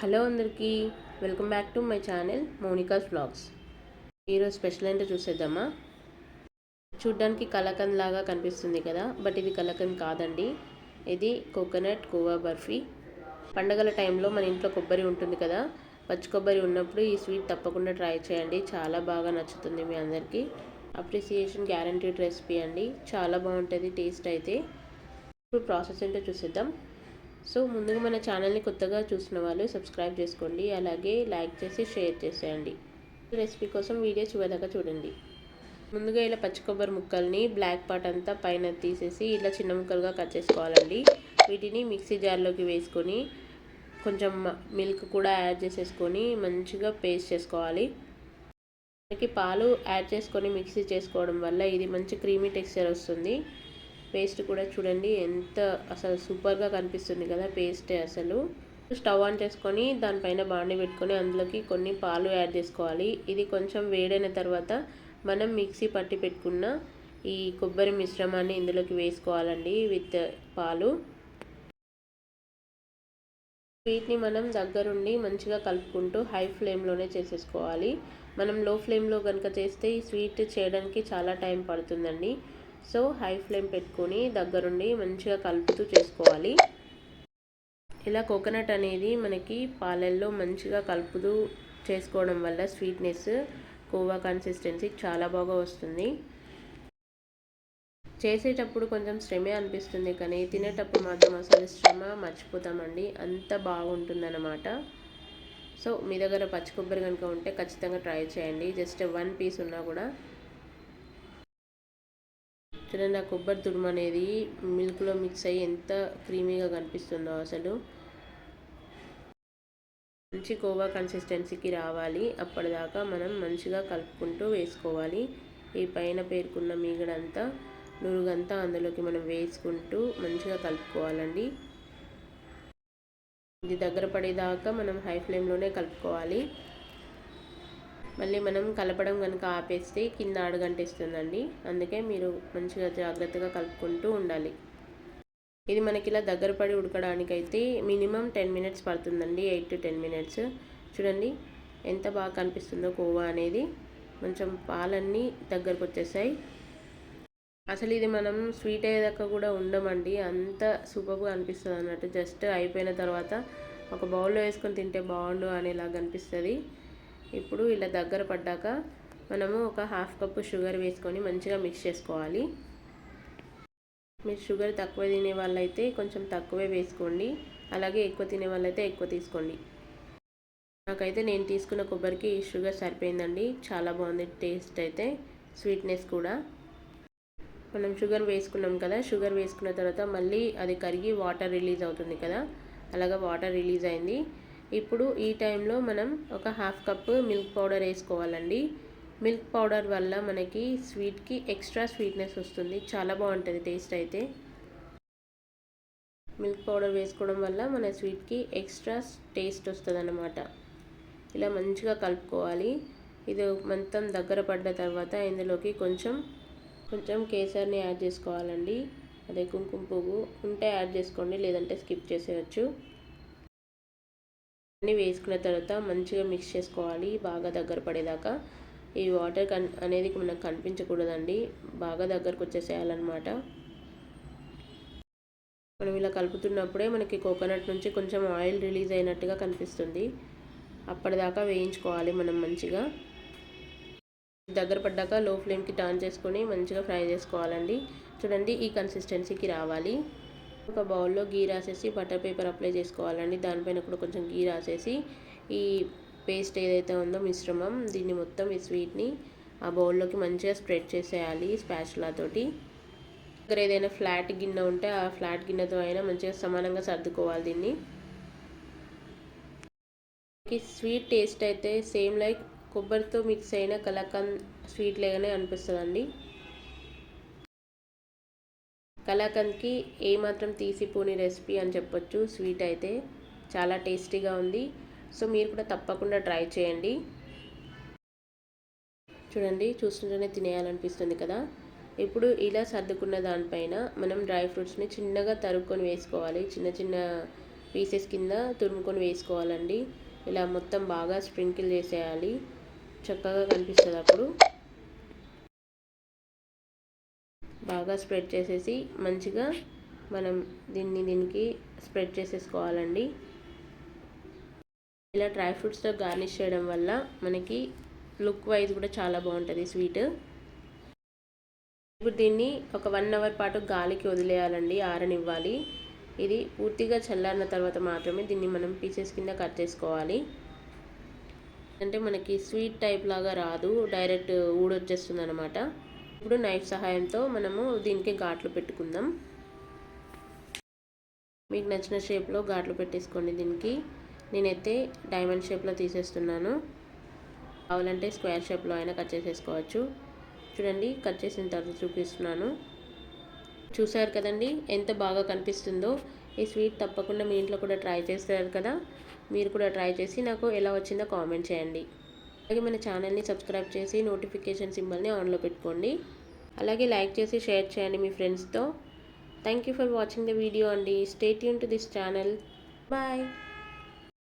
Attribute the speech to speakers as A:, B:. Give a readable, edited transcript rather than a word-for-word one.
A: Hello అందరికీ, welcome back to my channel Monica's vlogs. ఈరోజు special ఏంటో చూసేద్దామా. చూడ్డానికి కలకంద్ లాగా కనిపిస్తుంది కదా, బట్ ఇది కలకంద్ కాదండి. ఇది కోకోనట్ కోవా బర్ఫీ. పండగల టైంలో మన ఇంట్లో కొబ్బరి ఉంటుంది కదా, పచ్చి కొబ్బరి ఉన్నప్పుడు ఈ స్వీట్ తప్పకుండా ట్రై చేయండి. చాలా బాగా నచ్చుతుంది మీ అందరికీ. అప్రిసియేషన్ గ్యారంటీడ్ రెసిపీ అండి, చాలా బాగుంటుంది టేస్ట్ అయితే. ఇప్పుడు ప్రాసెస్ ఏంటో చూసేద్దాం. సో ముందుగా మన ఛానల్ని కొత్తగా చూసిన వాళ్ళు సబ్స్క్రైబ్ చేసుకోండి, అలాగే లైక్ చేసి షేర్ చేసేయండి. రెసిపీ కోసం వీడియో చివరిదాకా చూడండి. ముందుగా ఇలా పచ్చి కొబ్బరి ముక్కల్ని బ్లాక్ పార్ట్ అంతా పైన తీసేసి ఇలా చిన్న ముక్కలుగా కట్ చేసుకోవాలండి. వీటిని మిక్సీ జార్లోకి వేసుకొని కొంచెం మిల్క్ కూడా యాడ్ చేసేసుకొని మంచిగా పేస్ట్ చేసుకోవాలి. మనకి పాలు యాడ్ చేసుకొని మిక్సీ చేసుకోవడం వల్ల ఇది మంచి క్రీమీ టెక్స్చర్ వస్తుంది. పేస్ట్ కూడా చూడండి ఎంత అసలు సూపర్గా కనిపిస్తుంది కదా పేస్ట్. అసలు స్టవ్ ఆన్ చేసుకొని దానిపైన బాండి పెట్టుకొని అందులోకి కొన్ని పాలు యాడ్ చేసుకోవాలి. ఇది కొంచెం వేడైన తర్వాత మనం మిక్సీ పట్టి పెట్టుకున్న ఈ కొబ్బరి మిశ్రమాన్ని ఇందులోకి వేసుకోవాలండి విత్ పాలు. వీటిని మనం దగ్గరుండి మంచిగా కలుపుకుంటూ హై ఫ్లేమ్లోనే చేసేసుకోవాలి. మనం లో ఫ్లేమ్లో కనుక చేస్తే ఈ స్వీట్ చేయడానికి చాలా టైం పడుతుందండి. సో హై ఫ్లేమ్ పెట్టుకొని దగ్గరుండి మంచిగా కలుపుతూ చేసుకోవాలి. ఇలా కోకోనట్ అనేది మనకి పాలల్లో మంచిగా కలుపుతూ చేసుకోవడం వల్ల స్వీట్నెస్, కోవా కన్సిస్టెన్సీ చాలా బాగా వస్తుంది. చేసేటప్పుడు కొంచెం శ్రమే అనిపిస్తుంది, కానీ తినేటప్పుడు మాత్రం అసలు శ్రమ మర్చిపోతామండి, అంత బాగుంటుందన్నమాట. సో మీ దగ్గర పచ్చి కొబ్బరి కనుక ఉంటే ఖచ్చితంగా ట్రై చేయండి. జస్ట్ 1 పీస్ ఉన్నా కూడా. చూడండి ఆ కొబ్బరి తురుము అనేది మిల్క్లో మిక్స్ అయ్యి ఎంత క్రీమీగా కనిపిస్తుందో. అసలు మంచి కోవా కన్సిస్టెన్సీకి రావాలి. అప్పటిదాకా మనం మంచిగా కలుపుకుంటూ వేసుకోవాలి. ఈ పైన పేరుకున్న మీగడంతా నురుగంతా అందులోకి మనం వేసుకుంటూ మంచిగా కలుపుకోవాలండి. ఇది దగ్గర పడేదాకా మనం హై ఫ్లేమ్లోనే కలుపుకోవాలి. మళ్ళీ మనం కలపడం కనుక ఆపేస్తే కింద అడుగంటేస్తుందండి. అందుకే మీరు మంచిగా జాగ్రత్తగా కలుపుకుంటూ ఉండాలి. ఇది మనకి ఇలా దగ్గర పడి ఉడకడానికైతే మినిమం 10 మినిట్స్ పడుతుందండి, 8 to 10 మినిట్స్. చూడండి ఎంత బాగా కనిపిస్తుందో కోవా అనేది. కొంచెం పాలన్నీ దగ్గరకు వచ్చేసాయి. అసలు ఇది మనం స్వీట్ అయ్యేదాకా కూడా ఉండమండి, అంత సూపర్గా అనిపిస్తుంది అన్నట్టు. జస్ట్ అయిపోయిన తర్వాత ఒక బౌల్లో వేసుకొని తింటే బాగుండు అనేలాగా అనిపిస్తుంది. ఇప్పుడు ఇలా దగ్గర పడ్డాక మనము ఒక 1/2 కప్పు షుగర్ వేసుకొని మంచిగా మిక్స్ చేసుకోవాలి. మీరు షుగర్ తక్కువ తినే వాళ్ళైతే కొంచెం తక్కువే వేసుకోండి, అలాగే ఎక్కువ తినే వాళ్ళైతే ఎక్కువ తీసుకోండి. నాకైతే నేను తీసుకున్న కొబ్బరికి షుగర్ సరిపోయిందండి, చాలా బాగుంది టేస్ట్ అయితే, స్వీట్నెస్ కూడా. మనం షుగర్ వేసుకున్నాం కదా, షుగర్ వేసుకున్న తర్వాత మళ్ళీ అది కరిగి వాటర్ రిలీజ్ అవుతుంది కదా, అలాగా వాటర్ రిలీజ్ అయింది. ఇప్పుడు ఈ టైంలో మనం ఒక 1/2 కప్పు మిల్క్ పౌడర్ వేసుకోవాలండి. మిల్క్ పౌడర్ వల్ల మనకి స్వీట్కి ఎక్స్ట్రా స్వీట్నెస్ వస్తుంది, చాలా బాగుంటుంది టేస్ట్ అయితే. మిల్క్ పౌడర్ వేసుకోవడం వల్ల మన స్వీట్కి ఎక్స్ట్రా టేస్ట్ వస్తుంది అన్నమాట. ఇలా మంచిగా కలుపుకోవాలి. ఇది మొత్తం దగ్గర పడ్డ తర్వాత ఇందులోకి కొంచెం కేసర్ని యాడ్ చేసుకోవాలండి. అదే కుంకుమ పువ్వు ఉంటే యాడ్ చేసుకోండి, లేదంటే స్కిప్ చేసేయచ్చు. అన్నీ వేసుకున్న తర్వాత మంచిగా మిక్స్ చేసుకోవాలి బాగా దగ్గర పడేదాకా. ఈ వాటర్ అనేది మనకు కనిపించకూడదండి, బాగా దగ్గరకు వచ్చేసేయాలన్నమాట. మనం ఇలా కలుపుతున్నప్పుడే మనకి కోకోనట్ నుంచి కొంచెం ఆయిల్ రిలీజ్ అయినట్టుగా కనిపిస్తుంది. అప్పటిదాకా వేయించుకోవాలి మనం మంచిగా. దగ్గర పడ్డాక లో ఫ్లేమ్కి టర్న్ చేసుకొని మంచిగా ఫ్రై చేసుకోవాలండి. చూడండి ఈ కన్సిస్టెన్సీకి రావాలి. ఒక బౌల్లో గీ రాసేసి బటర్ పేపర్ అప్లై చేసుకోవాలండి. దానిపైన కూడా కొంచెం గీ రాసేసి ఈ పేస్ట్ ఏదైతే ఉందో మిశ్రమం, దీన్ని మొత్తం ఈ స్వీట్ని ఆ బౌల్లోకి మంచిగా స్ప్రెడ్ చేసేయాలి స్పాచులా తోటి. దగ్గర ఏదైనా ఫ్లాట్ గిన్నె ఉంటే ఆ ఫ్లాట్ గిన్నెతో అయినా మంచిగా సమానంగా సర్దుకోవాలి దీన్ని. స్వీట్ టేస్ట్ అయితే సేమ్ లైక్ కొబ్బరితో మిక్స్ అయిన కలాకండ్ స్వీట్ లాగానే అనిపిస్తుందండి. కలాకండ్కి ఏమాత్రం తీసిపోని రెసిపీ అని చెప్పొచ్చు. స్వీట్ అయితే చాలా టేస్టీగా ఉంది. సో మీరు కూడా తప్పకుండా ట్రై చేయండి. చూడండి చూస్తుంటేనే తినేయాలనిపిస్తుంది కదా. ఇప్పుడు ఇలా సర్దుకున్న దానిపైన మనం డ్రై ఫ్రూట్స్ని చిన్నగా తరుక్కొని వేసుకోవాలి. చిన్న పీసెస్ కింద తురుముకొని వేసుకోవాలండి. ఇలా మొత్తం బాగా స్ప్రింకిల్ చేసేయాలి, చక్కగా కనిపిస్తుంది. అప్పుడు బాగా స్ప్రెడ్ చేసేసి మంచిగా మనం దీనికి స్ప్రెడ్ చేసేసుకోవాలండి. ఇలా డ్రై ఫ్రూట్స్తో గార్నిష్ చేయడం వల్ల మనకి లుక్ వైజ్ కూడా చాలా బాగుంటుంది స్వీట్. ఇప్పుడు దీన్ని ఒక 1 అవర్ పాటు గాలికి వదిలేయాలండి, ఆరనివ్వాలి. ఇది పూర్తిగా చల్లారిన తర్వాత మాత్రమే దీన్ని మనం పీసెస్ కింద కట్ చేసుకోవాలి. అంటే మనకి స్వీట్ టైప్ లాగా రాదు, డైరెక్ట్ ఊడొచ్చేస్తుంది అనమాట. ఇప్పుడు నైఫ్ సహాయంతో మనము దీనికి ఘాట్లు పెట్టుకుందాం. మీకు నచ్చిన షేప్లో ఘాట్లు పెట్టేసుకోండి. దీనికి నేనైతే డైమండ్ షేప్లో తీసేస్తున్నాను. కావాలంటే స్క్వేర్ షేప్లో అయినా కట్ చేసేసుకోవచ్చు. చూడండి, కట్ చేసిన తర్వాత చూపిస్తున్నాను. చూసారు కదండి ఎంత బాగా కనిపిస్తుందో. ఈ స్వీట్ తప్పకుండా మీ ఇంట్లో కూడా ట్రై చేస్తారు కదా. మీరు కూడా ట్రై చేసి నాకు ఎలా వచ్చిందో కామెంట్ చేయండి. అలాగే మన ఛానల్ని సబ్స్క్రైబ్ చేసి నోటిఫికేషన్ సింబల్ని ఆన్లో పెట్టుకోండి. అలాగే లైక్ చేసి షేర్ చేయండి మీ ఫ్రెండ్స్తో. Thank you for watching the video అండి. Stay tune to this channel. Bye.